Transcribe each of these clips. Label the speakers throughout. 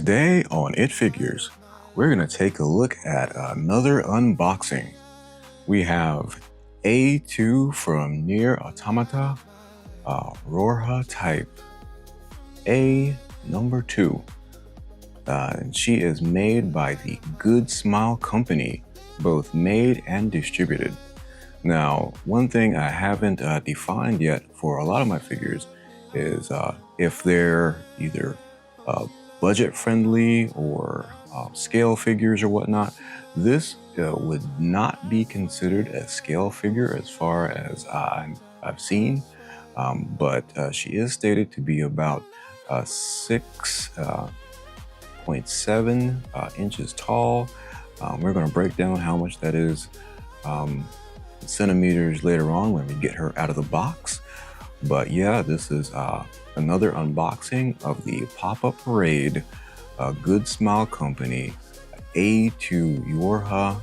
Speaker 1: Today on It Figures, we're going to take a look at another unboxing. We have A2 from NieR Automata, Roha Type A number 2. And she is made by the Good Smile Company, both made and distributed. Now, one thing I haven't defined yet for a lot of my figures is if they're either budget friendly or scale figures or whatnot. This would not be considered a scale figure as far as I've seen, but she is stated to be about 6.7 inches tall. We're going to break down how much that is in centimeters later on when we get her out of the box. But yeah, this is another unboxing of the Pop-Up Parade Good Smile Company A2 Roha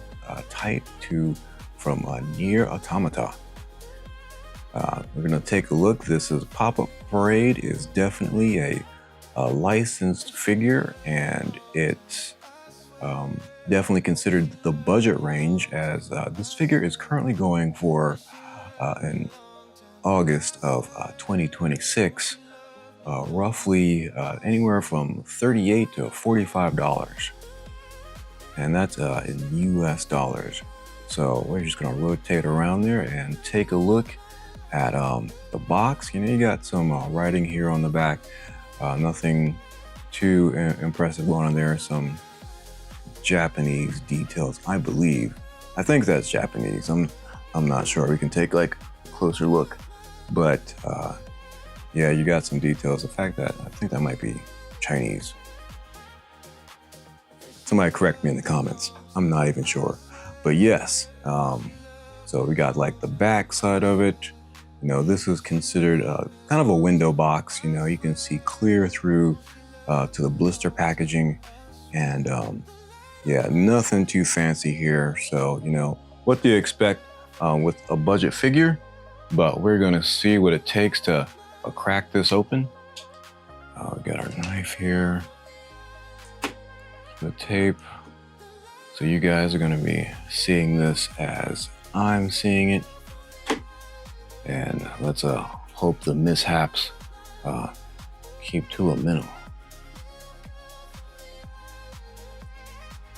Speaker 1: Type 2 from NieR Automata. We're going to take a look. This is Pop-Up Parade is definitely a licensed figure, and it's definitely considered the budget range, as this figure is currently going for in August of 2026, roughly anywhere from $38 to $45, and that's in US dollars. So we're just going to rotate around there and take a look at the box. You got some writing here on the back, nothing too impressive going on there. Some Japanese details, I believe. I think that's Japanese. I'm not sure. We can take like a closer look, but yeah, you got some details. The fact that I think that might be Chinese. Somebody correct me in the comments. I'm not even sure, but yes. So we got like the back side of it. This is considered kind of a window box. You can see clear through to the blister packaging, and yeah, nothing too fancy here. So, what do you expect with a budget figure? But we're gonna see what it takes to crack this open. We got our knife here, the tape. So you guys are gonna be seeing this as I'm seeing it. And let's hope the mishaps keep to a minimum.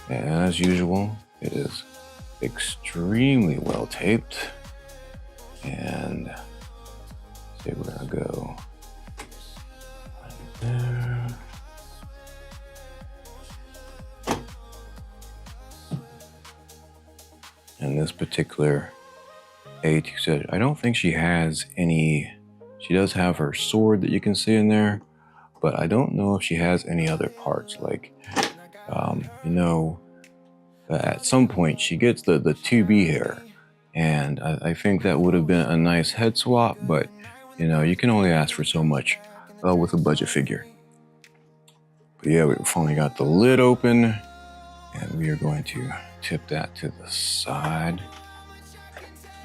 Speaker 1: And as usual, it is extremely well taped. And see, we're gonna go right there. And this particular A2 set, I don't think she has any. She does have her sword that you can see in there, but I don't know if she has any other parts. Like, at some point she gets the 2B hair, and I think that would have been a nice head swap, but you can only ask for so much with a budget figure. But yeah, we've finally got the lid open, and we are going to tip that to the side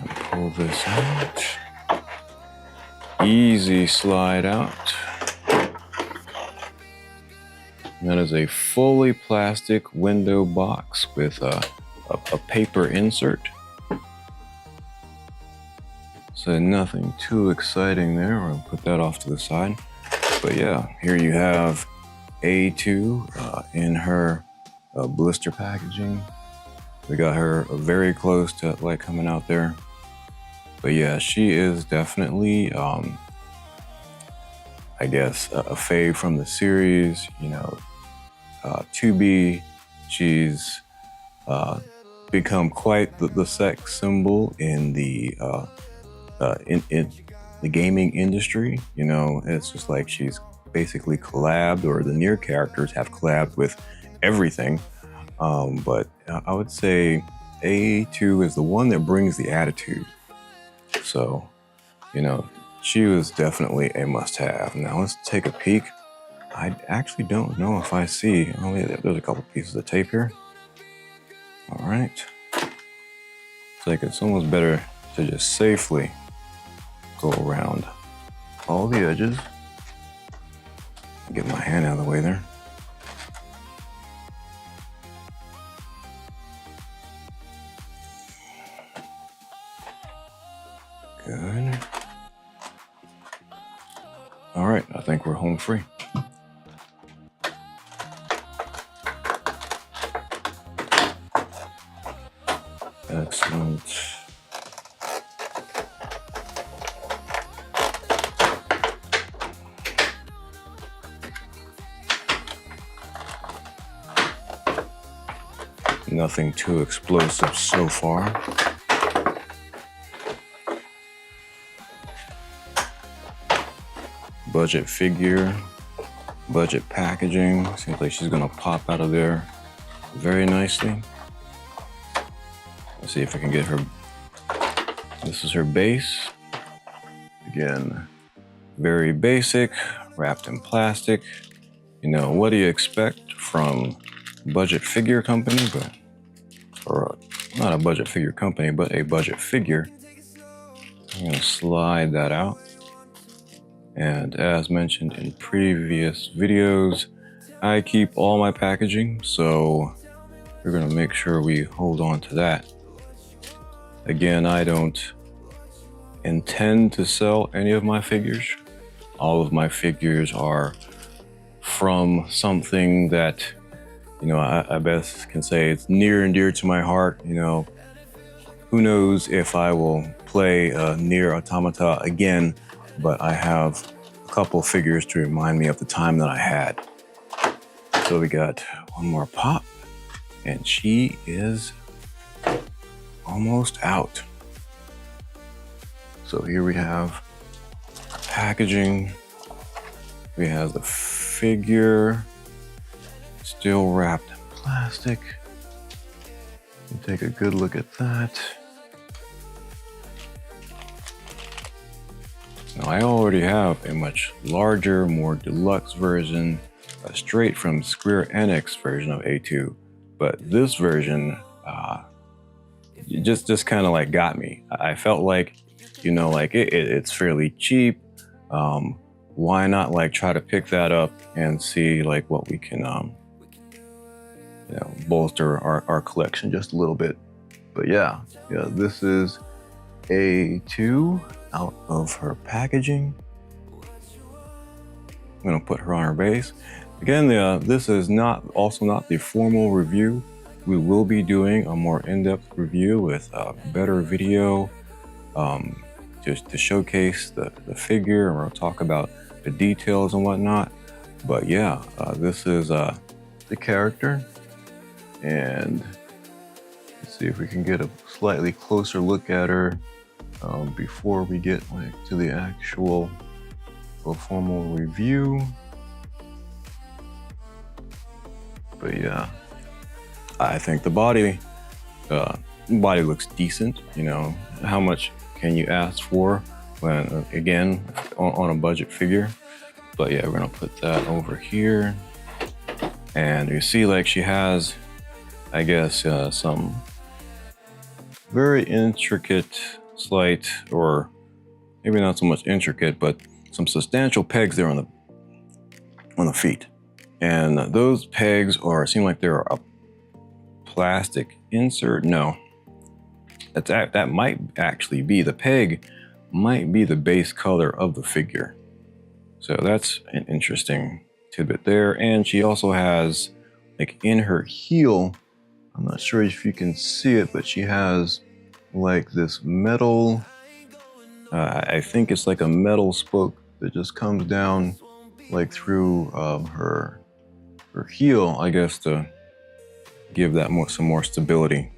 Speaker 1: and pull this out. Easy slide out. And that is a fully plastic window box with a paper insert. So nothing too exciting there. We'll put that off to the side. But yeah, here you have A2 in her blister packaging. We got her very close to like coming out there. But yeah, she is definitely, I guess, a fave from the series. 2B, she's become quite the sex symbol in the gaming industry. It's just like she's basically collabed, or the NieR characters have collabed with everything. But I would say A2 is the one that brings the attitude. So, she was definitely a must-have. Now let's take a peek. I actually don't know if I see, there's a couple pieces of tape here. All right. It's like it's almost better to just safely go around all the edges. Get my hand out of the way there. problem free. Excellent. Nothing too explosive so far. Budget figure, budget packaging. Seems like she's gonna pop out of there very nicely. Let's see if I can get her. This is her base. Again, very basic, wrapped in plastic. You know, what do you expect from a budget figure company, or not a budget figure company, but a budget figure. I'm gonna slide that out. And as mentioned in previous videos, I keep all my packaging, so we're gonna make sure we hold on to that. Again, I don't intend to sell any of my figures. All of my figures are from something that, you know, I best can say it's near and dear to my heart. You know, who knows if I will play NieR Automata again, but I have a couple figures to remind me of the time that I had. So we got one more pop, and she is almost out. So here we have packaging. We have the figure still wrapped in plastic. Take a good look at that. Now I already have a much larger, more deluxe version, straight from Square Enix version of A2. But this version just kind of like got me. I felt like, you know, like it's fairly cheap. Why not like try to pick that up and see like what we can you know, bolster our collection just a little bit. But yeah, this is A2 out of her packaging. I'm gonna put her on her base. Again, this is also not the formal review. We will be doing a more in-depth review with better video, just to showcase the figure, and we'll talk about the details and whatnot. But yeah, this is the character. And let's see if we can get a slightly closer look at her before we get like to the actual formal review. But yeah, I think the body looks decent. You know, how much can you ask for when, again, on a budget figure? But yeah, we're gonna put that over here. And you see like she has, I guess, some very intricate, slight, or maybe not so much intricate, but some substantial pegs there on the feet. And those pegs seem like they're a plastic insert. No, that might actually be, the peg might be the base color of the figure. So that's an interesting tidbit there. And she also has, like in her heel, I'm not sure if you can see it, but she has like this metal, I think it's like a metal spoke that just comes down like through her heel, I guess, to give that some more stability.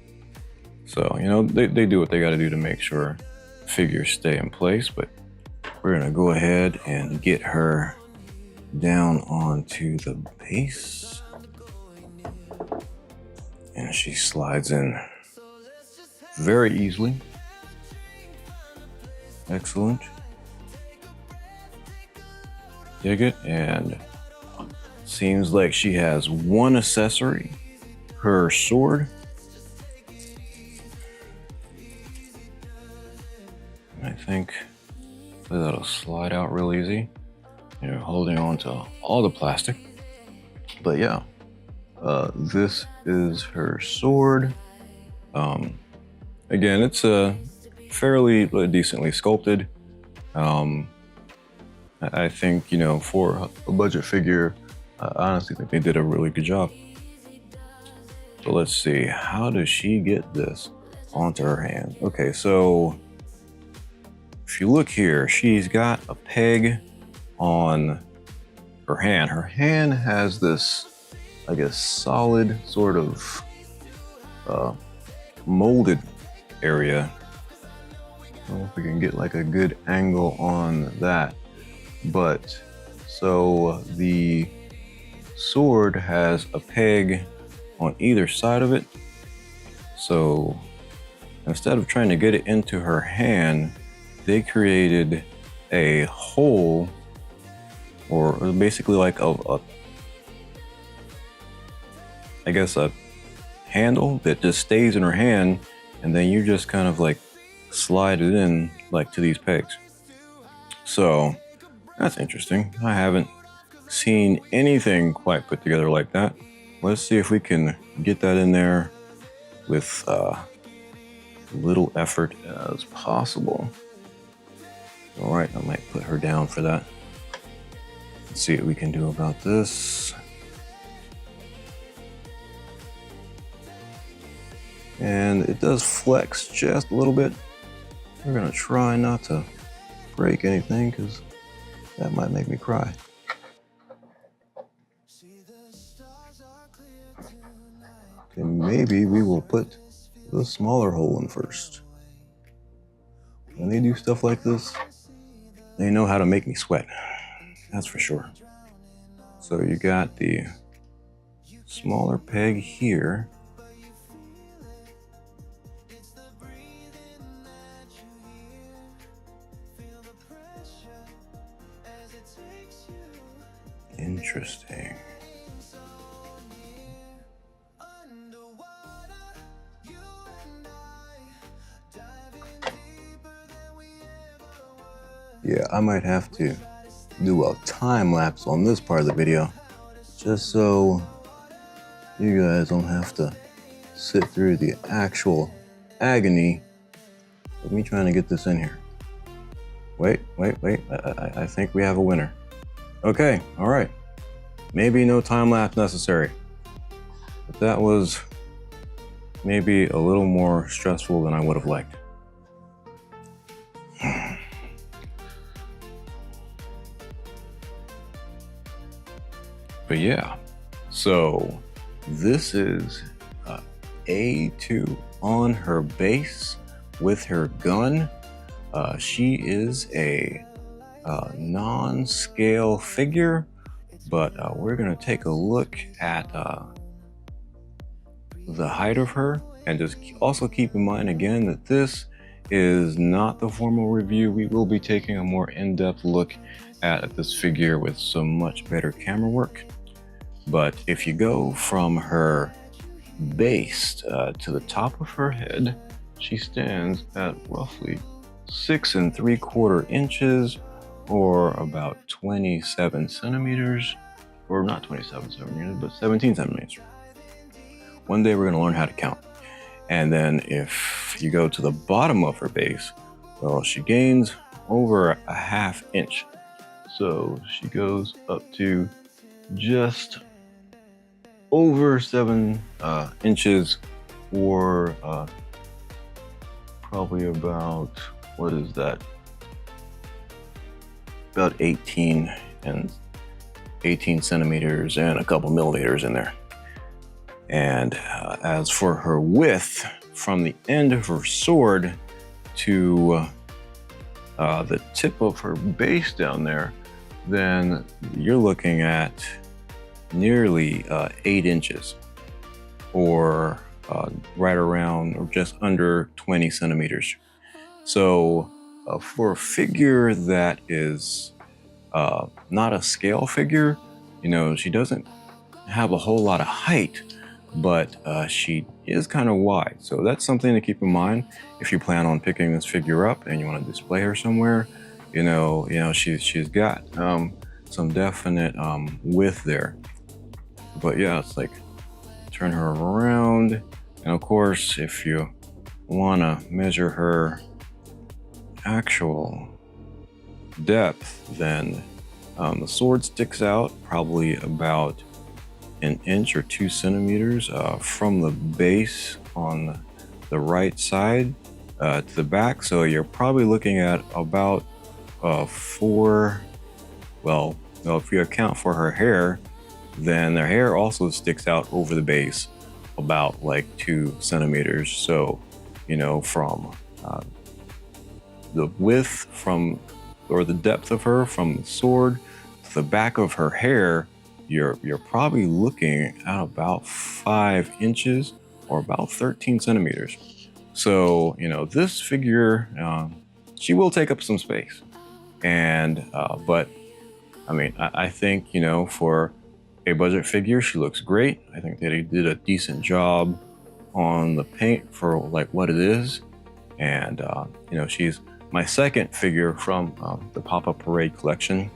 Speaker 1: So, you know, they do what they got to do to make sure figures stay in place. But we're gonna go ahead and get her down onto the base, and she slides in very easily. Excellent. Dig it. And seems like she has one accessory, her sword. I think that'll slide out real easy. You're holding on to all the plastic. But yeah, this is her sword. Again, it's fairly decently sculpted. I think, you know, for a budget figure, I honestly think they did a really good job. So let's see, how does she get this onto her hand? Okay, so if you look here, she's got a peg on her hand. Her hand has this, I guess, solid sort of molded area. I don't know if we can get like a good angle on that. But so the sword has a peg on either side of it. So instead of trying to get it into her hand, they created a hole, or basically like I guess a handle that just stays in her hand, and then you just kind of like slide it in like to these pegs. So that's interesting. I haven't seen anything quite put together like that. Let's see if we can get that in there with little effort as possible. All right, I might put her down for that. Let's see what we can do about this. And it does flex just a little bit. We're gonna try not to break anything because that might make me cry. And maybe we will put the smaller hole in first. When they do stuff like this, they know how to make me sweat. That's for sure. So you got the smaller peg here. Interesting. Yeah, I might have to do a time lapse on this part of the video, just so you guys don't have to sit through the actual agony of me trying to get this in here. Wait, I think we have a winner. Okay, all right. Maybe no time lapse necessary, but that was maybe a little more stressful than I would have liked. But yeah, so this is A2 on her base with her gun. She is a non-scale figure, but we're gonna take a look at the height of her, and just also keep in mind again that this is not the formal review. We will be taking a more in-depth look at this figure with some much better camera work. But if you go from her base to the top of her head, she stands at roughly 6 3/4 inches, or about 27 centimeters, or not 27 centimeters, but 17 centimeters. One day we're gonna learn how to count. And then if you go to the bottom of her base, well, she gains over a 1/2 inch. So she goes up to just over 7 inches, or probably about, what is that? About 18 centimeters and a couple millimeters in there. And as for her width, from the end of her sword to the tip of her base down there, then you're looking at nearly 8 inches, or right around or just under 20 centimeters. So for a figure that is not a scale figure, you know, she doesn't have a whole lot of height, but she is kind of wide. So that's something to keep in mind if you plan on picking this figure up and you want to display her somewhere. You know, she's got some definite width there. But yeah, it's like, turn her around, and of course, if you want to measure her actual depth, then the sword sticks out probably about an inch or 2 centimeters from the base on the right side to the back. So you're probably looking at about well, if you account for her hair, then their hair also sticks out over the base about like 2 centimeters. So, from the width or the depth of her from the sword to the back of her hair, you're probably looking at about 5 inches or about 13 centimeters. So, this figure, she will take up some space. But I mean, I think, for a budget figure, she looks great. I think that he did a decent job on the paint for like what it is. And, she's my second figure from the Pop-Up Parade collection.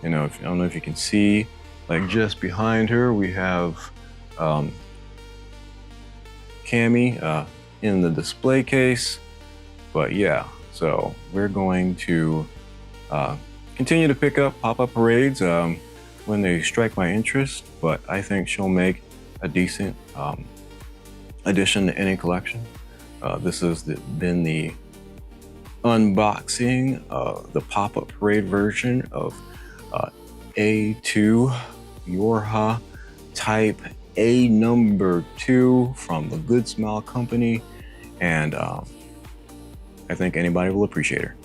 Speaker 1: I don't know if you can see, like just behind her, we have Cammy in the display case. But yeah, so we're going to continue to pick up Pop-Up Parades when they strike my interest, but I think she'll make a decent addition to any collection. This has been the unboxing of the Pop-Up Parade version of A2 Yorha Type A number 2 from the Good Smile Company, and I think anybody will appreciate her.